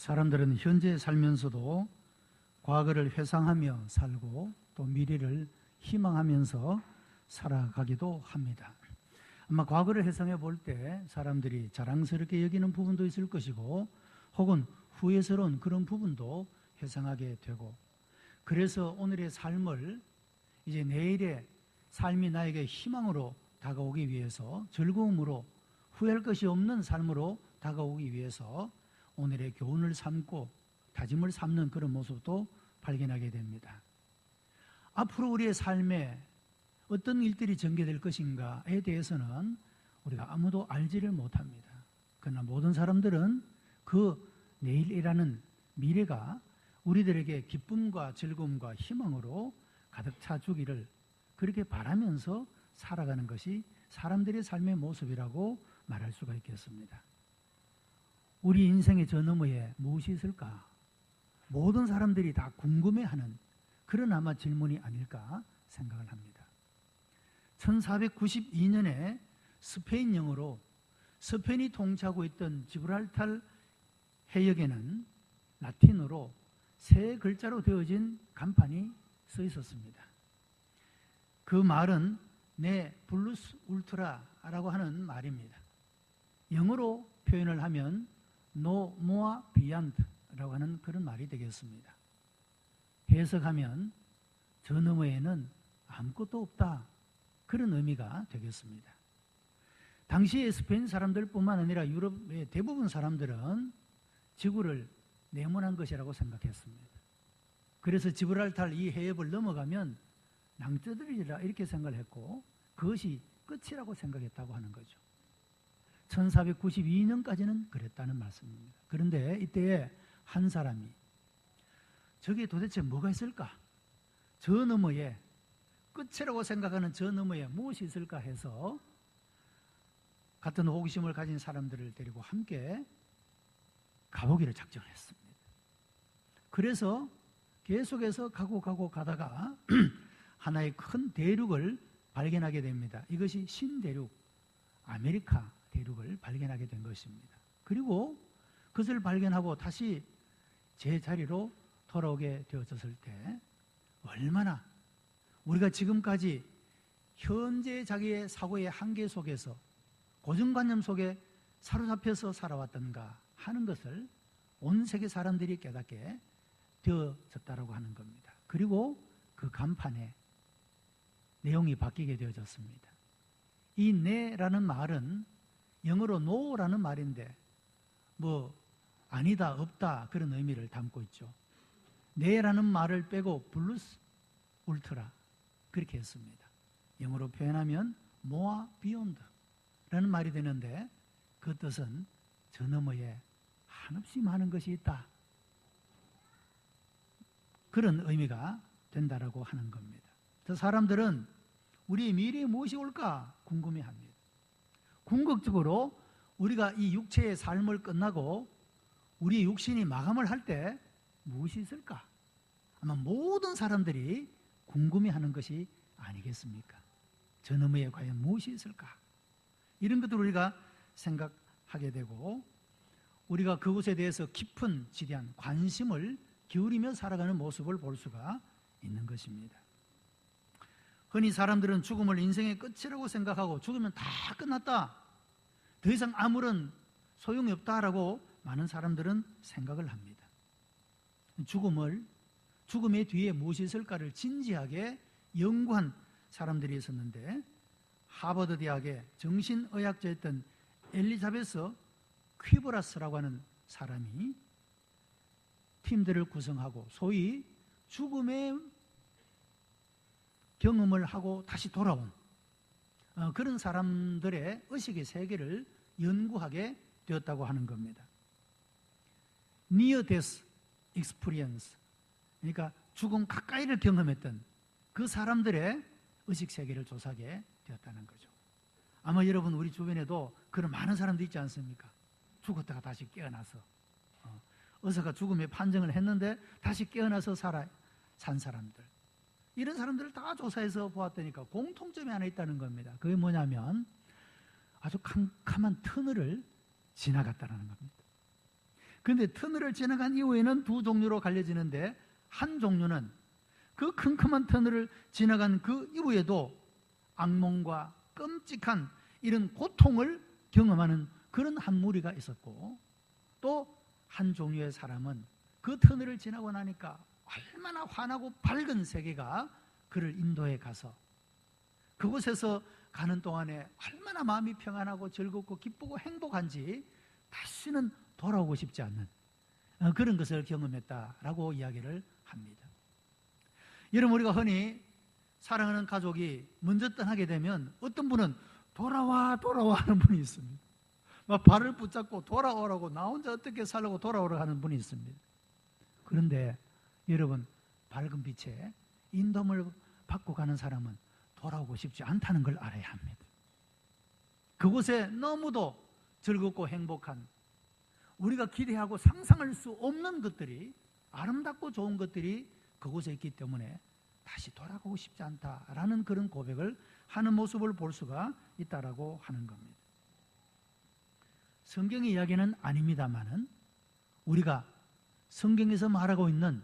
사람들은 현재 살면서도 과거를 회상하며 살고 또 미래를 희망하면서 살아가기도 합니다. 아마 과거를 회상해 볼 때 사람들이 자랑스럽게 여기는 부분도 있을 것이고 혹은 후회스러운 그런 부분도 회상하게 되고, 그래서 오늘의 삶을 이제 내일의 삶이 나에게 희망으로 다가오기 위해서, 즐거움으로 후회할 것이 없는 삶으로 다가오기 위해서 오늘의 교훈을 삼고 다짐을 삼는 그런 모습도 발견하게 됩니다. 앞으로 우리의 삶에 어떤 일들이 전개될 것인가에 대해서는 우리가 아무도 알지를 못합니다. 그러나 모든 사람들은 그 내일이라는 미래가 우리들에게 기쁨과 즐거움과 희망으로 가득 차주기를 그렇게 바라면서 살아가는 것이 사람들의 삶의 모습이라고 말할 수가 있겠습니다. 우리 인생의 저 너머에 무엇이 있을까? 모든 사람들이 다 궁금해하는 그런 아마 질문이 아닐까 생각을 합니다. 1492년에 스페인 영으로 스페인이 통치하고 있던 지브랄탈 해역에는 라틴어로 세 글자로 되어진 간판이 써 있었습니다. 그 말은 네 블루스 울트라라고 하는 말입니다. 영어로 표현을 하면 No more beyond라고 하는 그런 말이 되겠습니다. 해석하면 저 너머에는 아무것도 없다, 그런 의미가 되겠습니다. 당시에 스페인 사람들뿐만 아니라 유럽의 대부분 사람들은 지구를 네모난 것이라고 생각했습니다. 그래서 지브랄탈 이 해협을 넘어가면 낭떠러지라 이렇게 생각을 했고 그것이 끝이라고 생각했다고 하는 거죠. 1492년까지는 그랬다는 말씀입니다. 그런데 이때에 한 사람이 저게 도대체 뭐가 있을까? 저 너머에, 끝이라고 생각하는 저 너머에 무엇이 있을까 해서 같은 호기심을 가진 사람들을 데리고 함께 가보기를 작정했습니다. 그래서 계속해서 가고 가다가 하나의 큰 대륙을 발견하게 됩니다. 이것이 신대륙, 아메리카 대륙을 발견하게 된 것입니다. 그리고 그것을 발견하고 다시 제자리로 돌아오게 되어졌을 때 얼마나 우리가 지금까지 현재 자기의 사고의 한계 속에서 고정관념 속에 사로잡혀서 살아왔던가 하는 것을 온 세계 사람들이 깨닫게 되어졌다고 하는 겁니다. 그리고 그 간판에 내용이 바뀌게 되어졌습니다. 이 네라는 말은 영어로 no라는 말인데 뭐 아니다, 없다 그런 의미를 담고 있죠. 네라는 말을 빼고 블루스 울트라 그렇게 했습니다. 영어로 표현하면 more beyond라는 말이 되는데 그 뜻은 저 너머에 한없이 많은 것이 있다, 그런 의미가 된다라고 하는 겁니다. 저 사람들은 우리의 미래에 무엇이 올까 궁금해합니다. 궁극적으로 우리가 이 육체의 삶을 끝나고 우리의 육신이 마감을 할 때 무엇이 있을까? 아마 모든 사람들이 궁금해하는 것이 아니겠습니까? 저 너머에 과연 무엇이 있을까? 이런 것들을 우리가 생각하게 되고 우리가 그것에 대해서 깊은 지대한 관심을 기울이며 살아가는 모습을 볼 수가 있는 것입니다. 흔히 사람들은 죽음을 인생의 끝이라고 생각하고 죽으면 다 끝났다, 더 이상 아무런 소용이 없다라고 많은 사람들은 생각을 합니다. 죽음의 뒤에 무엇이 있을까를 진지하게 연구한 사람들이 있었는데 하버드 대학의 정신의학자였던 엘리자베스 퀴브라스라고 하는 사람이 팀들을 구성하고 소위 죽음의 경험을 하고 다시 돌아온 그런 사람들의 의식의 세계를 연구하게 되었다고 하는 겁니다. Near Death Experience, 그러니까 죽음 가까이를 경험했던 그 사람들의 의식 세계를 조사하게 되었다는 거죠. 아마 여러분 우리 주변에도 그런 많은 사람도 있지 않습니까? 죽었다가 다시 깨어나서 의사가 죽음의 판정을 했는데 다시 깨어나서 산 사람들, 이런 사람들을 다 조사해서 보았다니까 공통점이 하나 있다는 겁니다. 그게 뭐냐면 아주 캄캄한 터널을 지나갔다는 겁니다. 그런데 터널을 지나간 이후에는 두 종류로 갈려지는데, 한 종류는 그 컴컴한 터널을 지나간 그 이후에도 악몽과 끔찍한 이런 고통을 경험하는 그런 한 무리가 있었고, 또 한 종류의 사람은 그 터널을 지나고 나니까 얼마나 환하고 밝은 세계가 그를 인도해 가서 그곳에서 가는 동안에 얼마나 마음이 평안하고 즐겁고 기쁘고 행복한지 다시는 돌아오고 싶지 않는 그런 것을 경험했다라고 이야기를 합니다. 여러분, 우리가 흔히 사랑하는 가족이 먼저 떠나게 되면 어떤 분은 돌아와 하는 분이 있습니다. 막 발을 붙잡고 돌아오라고, 나 혼자 어떻게 살려고 돌아오라고 하는 분이 있습니다. 그런데 여러분, 밝은 빛에 인도를 받고 가는 사람은 돌아오고 싶지 않다는 걸 알아야 합니다. 그곳에 너무도 즐겁고 행복한, 우리가 기대하고 상상할 수 없는 것들이, 아름답고 좋은 것들이 그곳에 있기 때문에 다시 돌아가고 싶지 않다라는 그런 고백을 하는 모습을 볼 수가 있다라고 하는 겁니다. 성경의 이야기는 아닙니다만은 우리가 성경에서 말하고 있는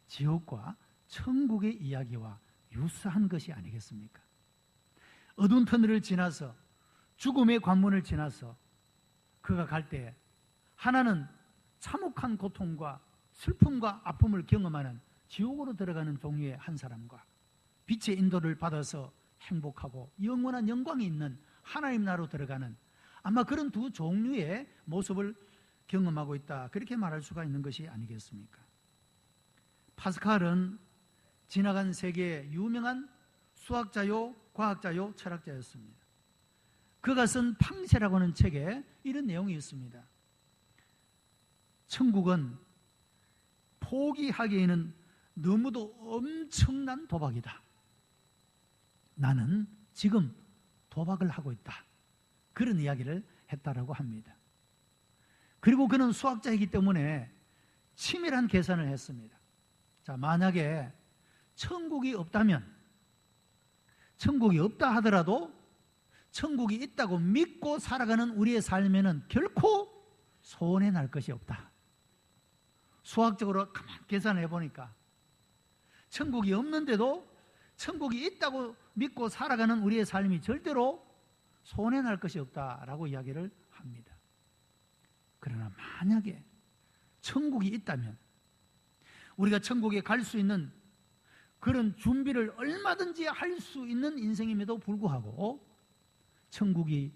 지옥과 천국의 이야기와 유사한 것이 아니겠습니까? 어두운 터널을 지나서 죽음의 관문을 지나서 그가 갈 때 하나는 참혹한 고통과 슬픔과 아픔을 경험하는 지옥으로 들어가는 종류의 한 사람과, 빛의 인도를 받아서 행복하고 영원한 영광이 있는 하나님 나라로 들어가는, 아마 그런 두 종류의 모습을 경험하고 있다, 그렇게 말할 수가 있는 것이 아니겠습니까? 파스칼은 지나간 세계의 유명한 수학자요, 과학자요, 철학자였습니다. 그가 쓴 팡세라고 하는 책에 이런 내용이 있습니다. 천국은 포기하기에는 너무도 엄청난 도박이다. 나는 지금 도박을 하고 있다. 그런 이야기를 했다라고 합니다. 그리고 그는 수학자이기 때문에 치밀한 계산을 했습니다. 자, 만약에 천국이 없다면, 천국이 없다 하더라도 천국이 있다고 믿고 살아가는 우리의 삶에는 결코 손해 날 것이 없다. 수학적으로 가만 계산을 해보니까 천국이 없는데도 천국이 있다고 믿고 살아가는 우리의 삶이 절대로 손해 날 것이 없다라고 이야기를 합니다. 그러나 만약에 천국이 있다면 우리가 천국에 갈 수 있는 그런 준비를 얼마든지 할 수 있는 인생임에도 불구하고 천국이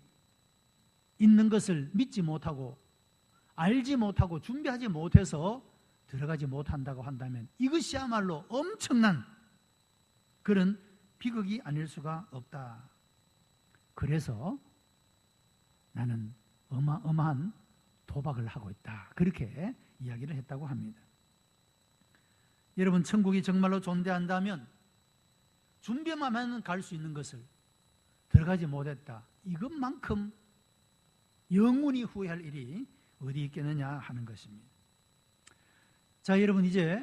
있는 것을 믿지 못하고 알지 못하고 준비하지 못해서 들어가지 못한다고 한다면 이것이야말로 엄청난 그런 비극이 아닐 수가 없다. 그래서 나는 어마어마한 도박을 하고 있다. 그렇게 이야기를 했다고 합니다. 여러분, 천국이 정말로 존재한다면 준비만 하면 갈 수 있는 것을 들어가지 못했다, 이것만큼 영원히 후회할 일이 어디 있겠느냐 하는 것입니다. 자, 여러분, 이제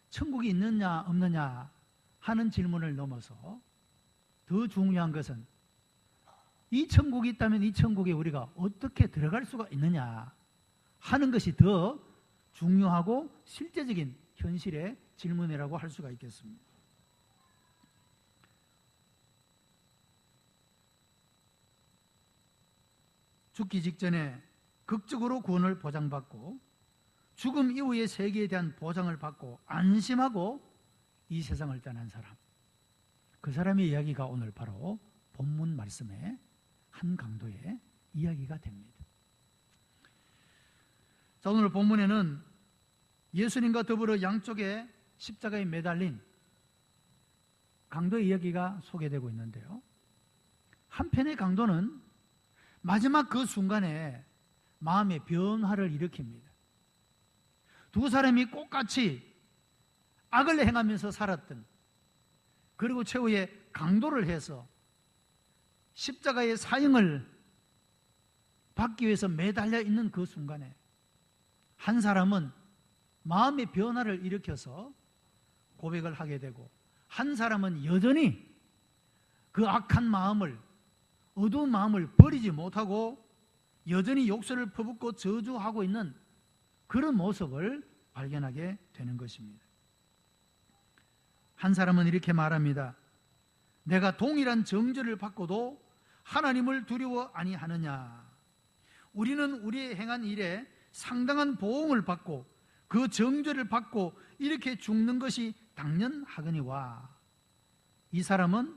천국이 있느냐 없느냐 하는 질문을 넘어서 더 중요한 것은 이 천국이 있다면 이 천국에 우리가 어떻게 들어갈 수가 있느냐 하는 것이 더 중요하고 실제적인 현실의 질문이라고 할 수가 있겠습니다. 죽기 직전에 극적으로 구원을 보장받고 죽음 이후의 세계에 대한 보장을 받고 안심하고 이 세상을 떠난 사람, 그 사람의 이야기가 오늘 바로 본문 말씀의 한 강도의 이야기가 됩니다. 자, 오늘 본문에는 예수님과 더불어 양쪽에 십자가에 매달린 강도의 이야기가 소개되고 있는데요, 한편의 강도는 마지막 그 순간에 마음의 변화를 일으킵니다. 두 사람이 똑같이 악을 행하면서 살았던, 그리고 최후에 강도를 해서 십자가의 사형을 받기 위해서 매달려 있는 그 순간에 한 사람은 마음의 변화를 일으켜서 고백을 하게 되고, 한 사람은 여전히 그 악한 마음을, 어두운 마음을 버리지 못하고 여전히 욕설을 퍼붓고 저주하고 있는 그런 모습을 발견하게 되는 것입니다. 한 사람은 이렇게 말합니다. 내가 동일한 정죄를 받고도 하나님을 두려워 아니하느냐. 우리는 우리의 행한 일에 상당한 보응을 받고 그 정죄를 받고 이렇게 죽는 것이 당연하거니와. 이 사람은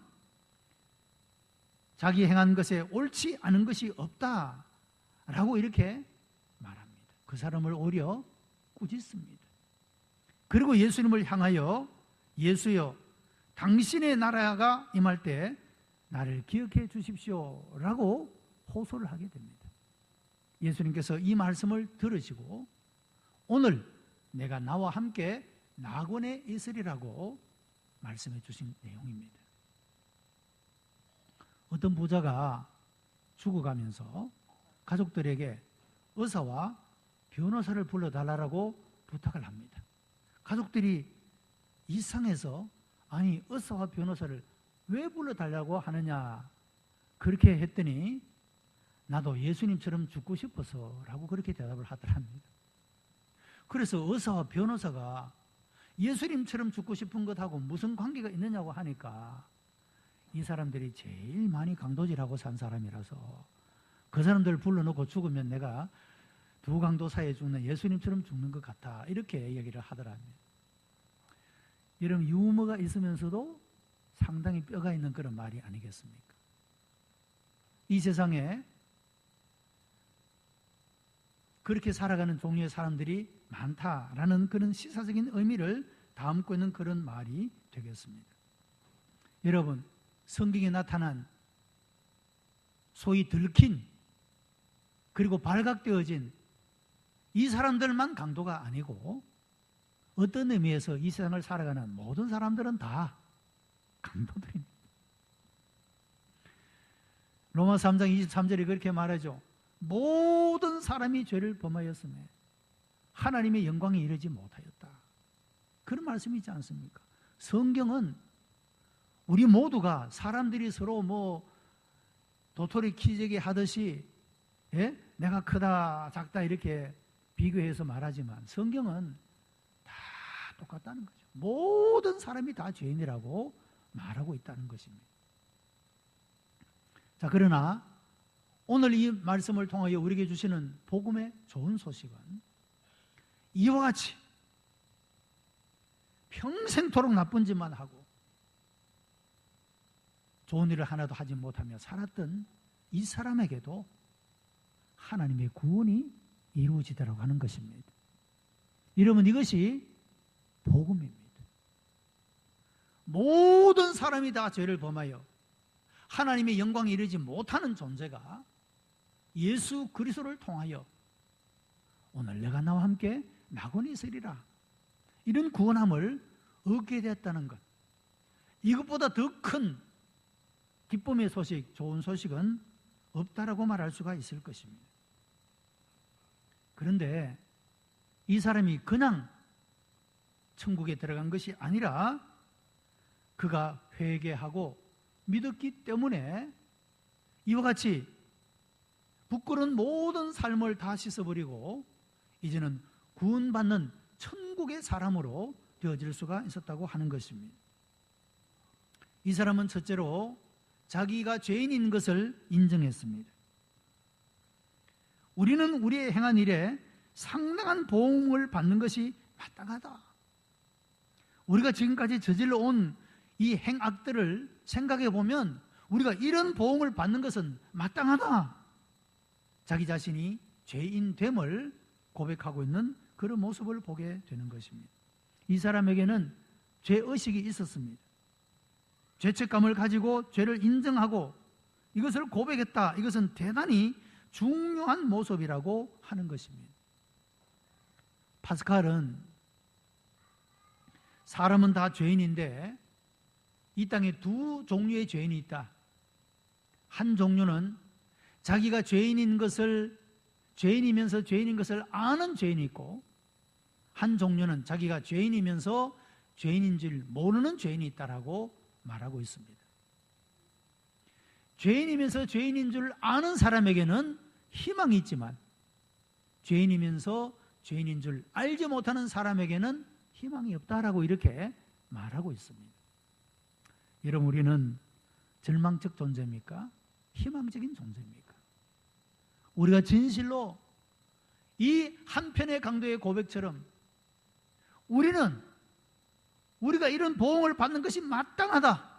자기 행한 것에 옳지 않은 것이 없다라고 이렇게 말합니다. 그 사람을 오히려 꾸짖습니다. 그리고 예수님을 향하여 예수여, 당신의 나라가 임할 때 나를 기억해 주십시오 라고 호소를 하게 됩니다. 예수님께서 이 말씀을 들으시고 오늘 내가 나와 함께 낙원에 있으리라고 말씀해 주신 내용입니다. 어떤 부자가 죽어가면서 가족들에게 의사와 변호사를 불러달라고 부탁을 합니다. 가족들이 이상해서 아니 의사와 변호사를 왜 불러달라고 하느냐 그렇게 했더니 나도 예수님처럼 죽고 싶어서 라고 그렇게 대답을 하더랍니다. 그래서 의사와 변호사가 예수님처럼 죽고 싶은 것하고 무슨 관계가 있느냐고 하니까 이 사람들이 제일 많이 강도질하고 산 사람이라서 그 사람들 불러놓고 죽으면 내가 두 강도 사이에 죽는 예수님처럼 죽는 것 같아 이렇게 얘기를 하더랍니다. 이런 유머가 있으면서도 상당히 뼈가 있는 그런 말이 아니겠습니까? 이 세상에 그렇게 살아가는 종류의 사람들이 많다라는 그런 시사적인 의미를 담고 있는 그런 말이 되겠습니다. 여러분, 성경에 나타난 소위 들킨 그리고 발각되어진 이 사람들만 강도가 아니고 어떤 의미에서 이 세상을 살아가는 모든 사람들은 다 강도들입니다. 로마 3장 23절에 그렇게 말하죠. 모든 사람이 죄를 범하였으며 하나님의 영광에 이르지 못하였다. 그런 말씀이 있지 않습니까? 성경은 우리 모두가 사람들이 서로 도토리 키재기 하듯이 내가 크다 작다 이렇게 비교해서 말하지만 성경은 다 똑같다는 거죠. 모든 사람이 다 죄인이라고 말하고 있다는 것입니다. 자, 그러나 오늘 이 말씀을 통하여 우리에게 주시는 복음의 좋은 소식은 이와 같이 평생토록 나쁜 짓만 하고 좋은 일을 하나도 하지 못하며 살았던 이 사람에게도 하나님의 구원이 이루어지더라고 하는 것입니다. 여러분, 이것이 복음입니다. 모든 사람이 다 죄를 범하여 하나님의 영광에 이르지 못하는 존재가 예수 그리스도를 통하여 오늘 내가 나와 함께 낙원에 있으리라 이런 구원함을 얻게 됐다는 것, 이것보다 더 큰 기쁨의 소식, 좋은 소식은 없다라고 말할 수가 있을 것입니다. 그런데 이 사람이 그냥 천국에 들어간 것이 아니라 그가 회개하고 믿었기 때문에 이와 같이 부끄러운 모든 삶을 다 씻어버리고 이제는 구원받는 천국의 사람으로 되어질 수가 있었다고 하는 것입니다. 이 사람은 첫째로 자기가 죄인인 것을 인정했습니다. 우리는 우리의 행한 일에 상당한 보응을 받는 것이 마땅하다. 우리가 지금까지 저질러 온 이 행악들을 생각해 보면 우리가 이런 보응을 받는 것은 마땅하다. 자기 자신이 죄인됨을 고백하고 있는 그런 모습을 보게 되는 것입니다. 이 사람에게는 죄의식이 있었습니다. 죄책감을 가지고 죄를 인정하고 이것을 고백했다. 이것은 대단히 중요한 모습이라고 하는 것입니다. 파스칼은 사람은 다 죄인인데 이 땅에 두 종류의 죄인이 있다. 한 종류는 자기가 죄인이면서 죄인인 것을 아는 죄인이 있고, 한 종류는 자기가 죄인이면서 죄인인 줄 모르는 죄인이 있다라고 말하고 있습니다. 죄인이면서 죄인인 줄 아는 사람에게는 희망이 있지만 죄인이면서 죄인인 줄 알지 못하는 사람에게는 희망이 없다라고 이렇게 말하고 있습니다. 여러분, 우리는 절망적 존재입니까? 희망적인 존재입니까? 우리가 진실로 이 한편의 강도의 고백처럼 우리가 이런 보응을 받는 것이 마땅하다,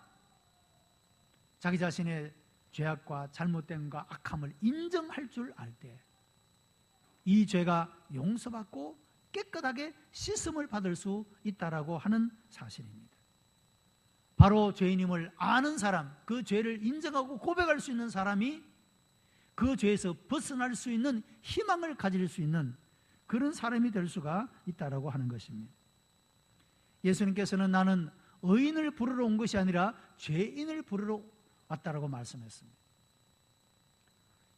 자기 자신의 죄악과 잘못됨과 악함을 인정할 줄 알 때 이 죄가 용서받고 깨끗하게 씻음을 받을 수 있다라고 하는 사실입니다. 바로 죄인임을 아는 사람, 그 죄를 인정하고 고백할 수 있는 사람이 그 죄에서 벗어날 수 있는 희망을 가질 수 있는 그런 사람이 될 수가 있다라고 하는 것입니다. 예수님께서는 나는 의인을 부르러 온 것이 아니라 죄인을 부르러 왔다라고 말씀했습니다.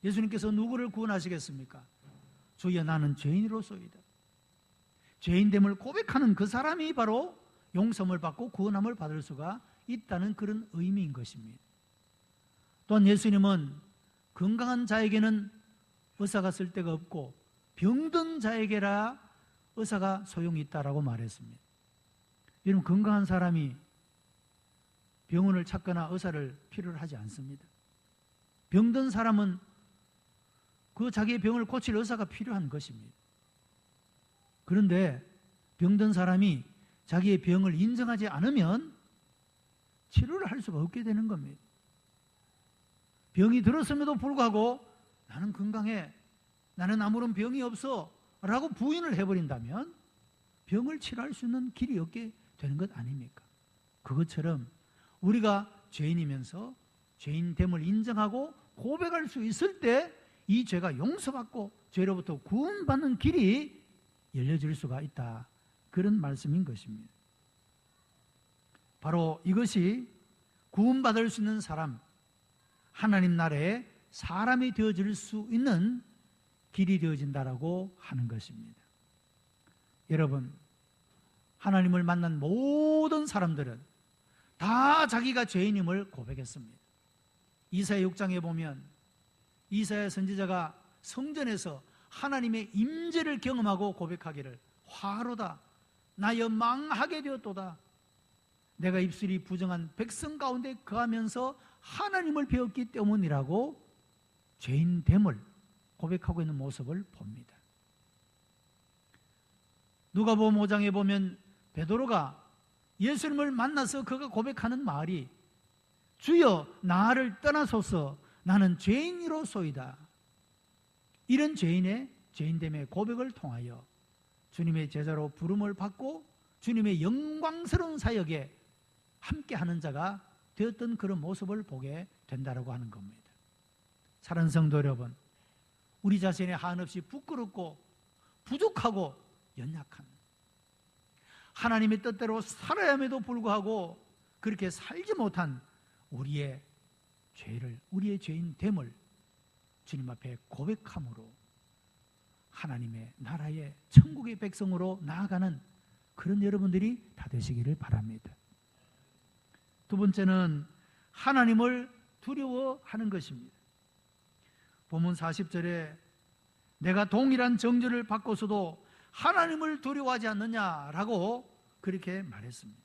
예수님께서 누구를 구원하시겠습니까? 주여, 나는 죄인으로소이다. 죄인됨을 고백하는 그 사람이 바로 용서를 받고 구원함을 받을 수가 있다는 그런 의미인 것입니다. 또한 예수님은 건강한 자에게는 의사가 쓸 데가 없고 병든 자에게라 의사가 소용이 있다라고 말했습니다. 여러분, 건강한 사람이 병원을 찾거나 의사를 필요로 하지 않습니다. 병든 사람은 그 자기의 병을 고칠 의사가 필요한 것입니다. 그런데 병든 사람이 자기의 병을 인정하지 않으면 치료를 할 수가 없게 되는 겁니다. 병이 들었음에도 불구하고 나는 건강해, 나는 아무런 병이 없어 라고 부인을 해버린다면 병을 치료할 수 있는 길이 없게 되는 것 아닙니까? 그것처럼 우리가 죄인이면서 죄인됨을 인정하고 고백할 수 있을 때 이 죄가 용서받고 죄로부터 구원받는 길이 열려질 수가 있다, 그런 말씀인 것입니다. 바로 이것이 구원받을 수 있는 사람, 하나님 나라의 사람이 되어질 수 있는 길이 되어진다라고 하는 것입니다. 여러분, 하나님을 만난 모든 사람들은 다 자기가 죄인임을 고백했습니다. 이사야 6장에 보면 이사야 선지자가 성전에서 하나님의 임재를 경험하고 고백하기를, 화로다, 나여 망하게 되었도다. 내가 입술이 부정한 백성 가운데 거하면서 하나님을 배웠기 때문이라고 죄인됨을 고백하고 있는 모습을 봅니다. 누가복음 5장에 보면 베드로가 예수님을 만나서 그가 고백하는 말이, 주여 나를 떠나소서, 나는 죄인이로소이다. 이런 죄인의 죄인됨의 고백을 통하여 주님의 제자로 부름을 받고 주님의 영광스러운 사역에 함께하는 자가 되었던 그런 모습을 보게 된다고 하는 겁니다. 사랑하는 성도 여러분, 우리 자신이 한없이 부끄럽고 부족하고 연약한, 하나님의 뜻대로 살아야 함에도 불구하고 그렇게 살지 못한 우리의 죄를, 우리의 죄인됨을 주님 앞에 고백함으로 하나님의 나라의 천국의 백성으로 나아가는 그런 여러분들이 다 되시기를 바랍니다. 두 번째는 하나님을 두려워하는 것입니다. 본문 40절에 내가 동일한 정죄를 받고서도 하나님을 두려워하지 않느냐라고 그렇게 말했습니다.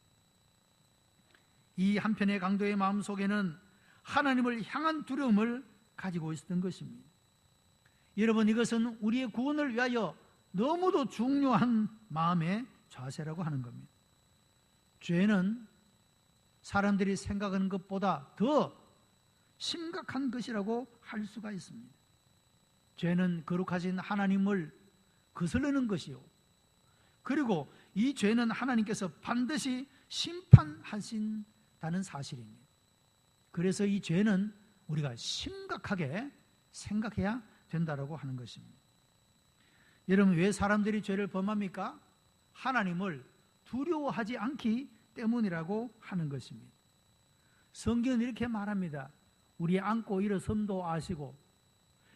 이 한편의 강도의 마음속에는 하나님을 향한 두려움을 가지고 있었던 것입니다. 여러분, 이것은 우리의 구원을 위하여 너무도 중요한 마음의 자세라고 하는 겁니다. 죄는 사람들이 생각하는 것보다 더 심각한 것이라고 할 수가 있습니다. 죄는 거룩하신 하나님을 거스르는 것이요, 그리고 이 죄는 하나님께서 반드시 심판하신다는 사실입니다. 그래서 이 죄는 우리가 심각하게 생각해야 된다고 하는 것입니다. 여러분, 왜 사람들이 죄를 범합니까? 하나님을 두려워하지 않기 때문이라고 하는 것입니다. 성경은 이렇게 말합니다. 우리 안고 일어섬도 아시고,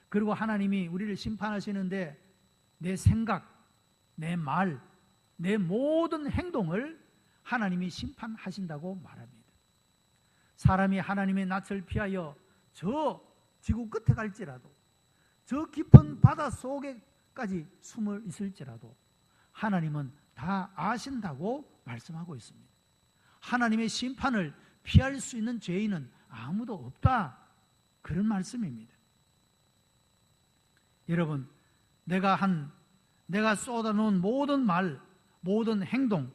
그리고 하나님이 우리를 심판하시는데 내 생각, 내 말, 내 모든 행동을 하나님이 심판하신다고 말합니다. 사람이 하나님의 낯을 피하여 저 지구 끝에 갈지라도, 저 깊은 바다 속에 끝까지 숨어 있을지라도 하나님은 다 아신다고 말씀하고 있습니다. 하나님의 심판을 피할 수 있는 죄인은 아무도 없다, 그런 말씀입니다. 여러분, 내가 쏟아놓은 모든 말, 모든 행동,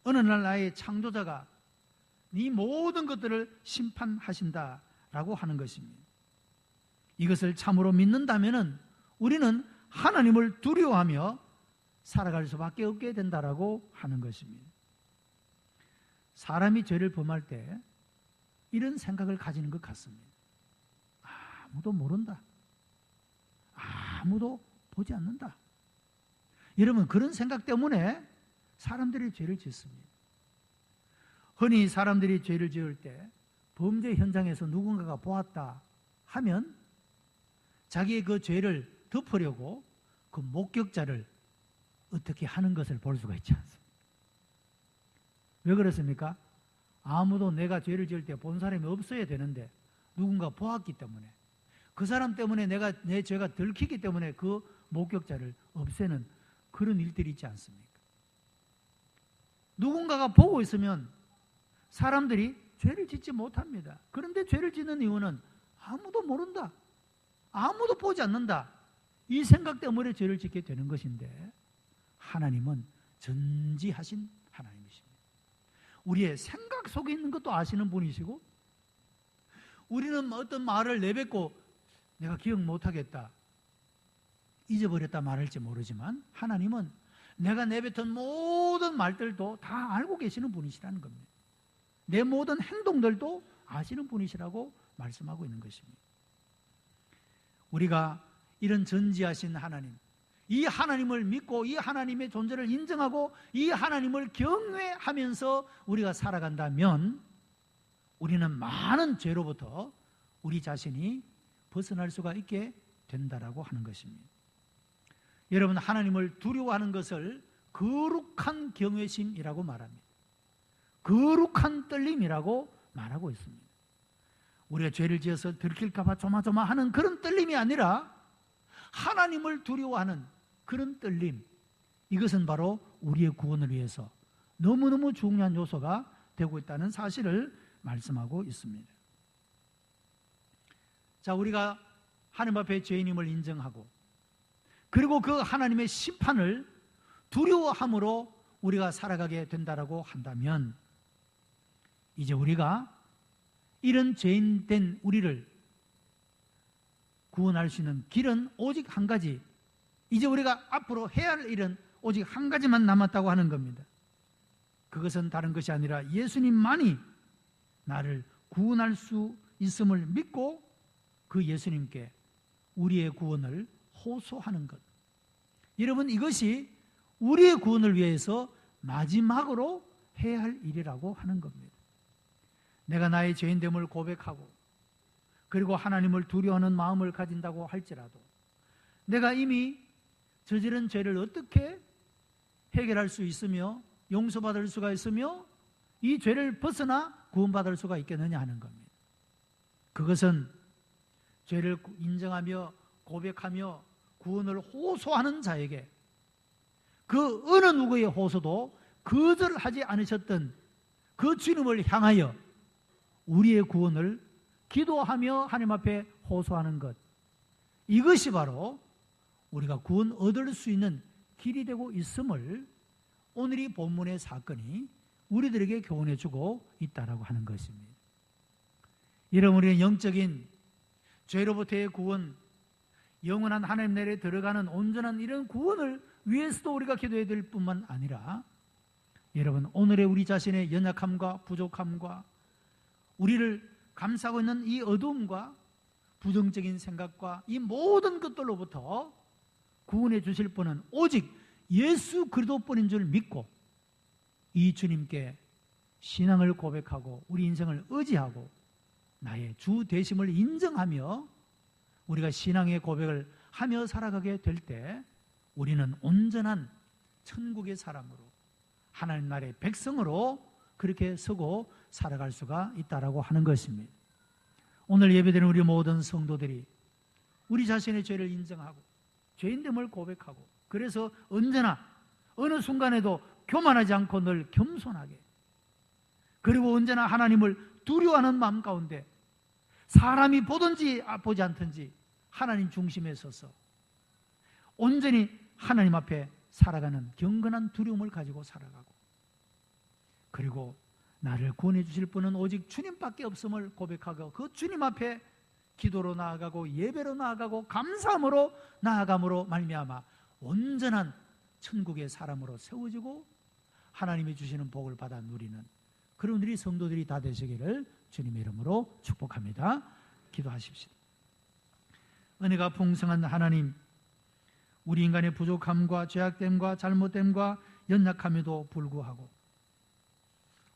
어느 날 나의 창조자가 네 모든 것들을 심판하신다라고 하는 것입니다. 이것을 참으로 믿는다면 우리는 하나님을 두려워하며 살아갈 수밖에 없게 된다라고 하는 것입니다. 사람이 죄를 범할 때 이런 생각을 가지는 것 같습니다. 아무도 모른다. 아무도 보지 않는다. 여러분, 그런 생각 때문에 사람들이 죄를 짓습니다. 흔히 사람들이 죄를 지을 때 범죄 현장에서 누군가가 보았다 하면 자기의 그 죄를 덮으려고 그 목격자를 어떻게 하는 것을 볼 수가 있지 않습니까? 왜 그렇습니까? 아무도 내가 죄를 지을 때 본 사람이 없어야 되는데 누군가 보았기 때문에, 그 사람 때문에 내 죄가 들키기 때문에 그 목격자를 없애는 그런 일들이 있지 않습니까? 누군가가 보고 있으면 사람들이 죄를 짓지 못합니다. 그런데 죄를 짓는 이유는 아무도 모른다, 아무도 보지 않는다, 이 생각 때문에 죄를 짓게 되는 것인데, 하나님은 전지하신 하나님이십니다. 우리의 생각 속에 있는 것도 아시는 분이시고, 우리는 어떤 말을 내뱉고 내가 기억 못하겠다, 잊어버렸다 말할지 모르지만 하나님은 내가 내뱉은 모든 말들도 다 알고 계시는 분이시라는 겁니다. 내 모든 행동들도 아시는 분이시라고 말씀하고 있는 것입니다. 우리가 이런 전지하신 하나님, 이 하나님을 믿고 이 하나님의 존재를 인정하고 이 하나님을 경외하면서 우리가 살아간다면 우리는 많은 죄로부터 우리 자신이 벗어날 수가 있게 된다라고 하는 것입니다. 여러분, 하나님을 두려워하는 것을 거룩한 경외심이라고 말합니다. 거룩한 떨림이라고 말하고 있습니다. 우리가 죄를 지어서 들킬까 봐 조마조마하는 그런 떨림이 아니라 하나님을 두려워하는 그런 떨림, 이것은 바로 우리의 구원을 위해서 너무너무 중요한 요소가 되고 있다는 사실을 말씀하고 있습니다. 자, 우리가 하나님 앞에 죄인임을 인정하고 그리고 그 하나님의 심판을 두려워함으로 우리가 살아가게 된다라고 한다면, 이제 우리가 이런 죄인된 우리를 구원할 수 있는 길은 오직 한 가지, 이제 우리가 앞으로 해야 할 일은 오직 한 가지만 남았다고 하는 겁니다. 그것은 다른 것이 아니라 예수님만이 나를 구원할 수 있음을 믿고 그 예수님께 우리의 구원을 호소하는 것. 여러분, 이것이 우리의 구원을 위해서 마지막으로 해야 할 일이라고 하는 겁니다. 내가 나의 죄인됨을 고백하고 그리고 하나님을 두려워하는 마음을 가진다고 할지라도 내가 이미 저지른 죄를 어떻게 해결할 수 있으며 용서받을 수가 있으며 이 죄를 벗어나 구원받을 수가 있겠느냐 하는 겁니다. 그것은 죄를 인정하며 고백하며 구원을 호소하는 자에게 그 어느 누구의 호소도 거절하지 않으셨던 그 주님을 향하여 우리의 구원을 기도하며 하나님 앞에 호소하는 것, 이것이 바로 우리가 구원 얻을 수 있는 길이 되고 있음을 오늘 이 본문의 사건이 우리들에게 교훈해 주고 있다라고 하는 것입니다. 여러분, 우리는 영적인 죄로부터의 구원, 영원한 하나님 나라에 들어가는 온전한 이런 구원을 위해서도 우리가 기도해야 될 뿐만 아니라, 여러분, 오늘의 우리 자신의 연약함과 부족함과 우리를 감싸고 있는 이 어두움과 부정적인 생각과 이 모든 것들로부터 구원해 주실 분은 오직 예수 그리스도뿐인 줄 믿고 이 주님께 신앙을 고백하고 우리 인생을 의지하고 나의 주 되심을 인정하며 우리가 신앙의 고백을 하며 살아가게 될 때 우리는 온전한 천국의 사람으로 하나님 나라의 백성으로 그렇게 서고 살아갈 수가 있다라고 하는 것입니다. 오늘 예배드리는 우리 모든 성도들이 우리 자신의 죄를 인정하고 죄인됨을 고백하고, 그래서 언제나 어느 순간에도 교만하지 않고 늘 겸손하게, 그리고 언제나 하나님을 두려워하는 마음 가운데 사람이 보든지 보지 않든지 하나님 중심에 서서 온전히 하나님 앞에 살아가는 경건한 두려움을 가지고 살아가고, 그리고 나를 구원해 주실 분은 오직 주님밖에 없음을 고백하고 그 주님 앞에 기도로 나아가고 예배로 나아가고 감사함으로 나아감으로 말미암아 온전한 천국의 사람으로 세워지고 하나님이 주시는 복을 받아 누리는 그런 우리 성도들이 다 되시기를 주님의 이름으로 축복합니다. 기도하십시오. 은혜가 풍성한 하나님, 우리 인간의 부족함과 죄악됨과 잘못됨과 연약함에도 불구하고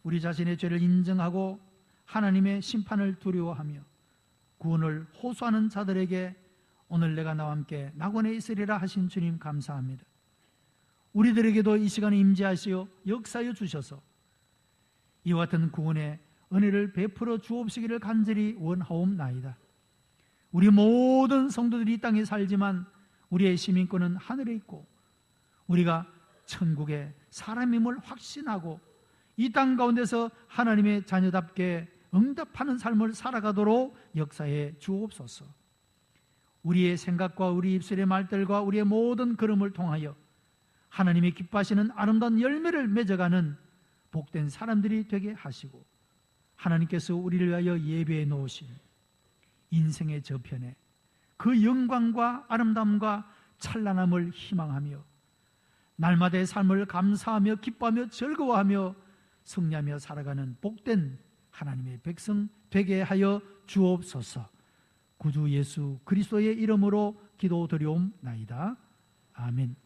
우리 자신의 죄를 인정하고 하나님의 심판을 두려워하며 구원을 호소하는 자들에게 오늘 내가 나와 함께 낙원에 있으리라 하신 주님 감사합니다. 우리들에게도 이 시간에 임재하시어 역사하여 주셔서 이와 같은 구원의 은혜를 베풀어 주옵시기를 간절히 원하옵나이다. 우리 모든 성도들이 이 땅에 살지만 우리의 시민권은 하늘에 있고 우리가 천국의 사람임을 확신하고 이 땅 가운데서 하나님의 자녀답게 응답하는 삶을 살아가도록 역사해 주옵소서. 우리의 생각과 우리 입술의 말들과 우리의 모든 걸음을 통하여 하나님이 기뻐하시는 아름다운 열매를 맺어가는 복된 사람들이 되게 하시고, 하나님께서 우리를 위하여 예배해 놓으신 인생의 저편에 그 영광과 아름다움과 찬란함을 희망하며 날마다의 삶을 감사하며 기뻐하며 즐거워하며 승리하며 살아가는 복된 하나님의 백성 되게 하여 주옵소서. 구주 예수 그리스도의 이름으로 기도드리옵나이다. 아멘.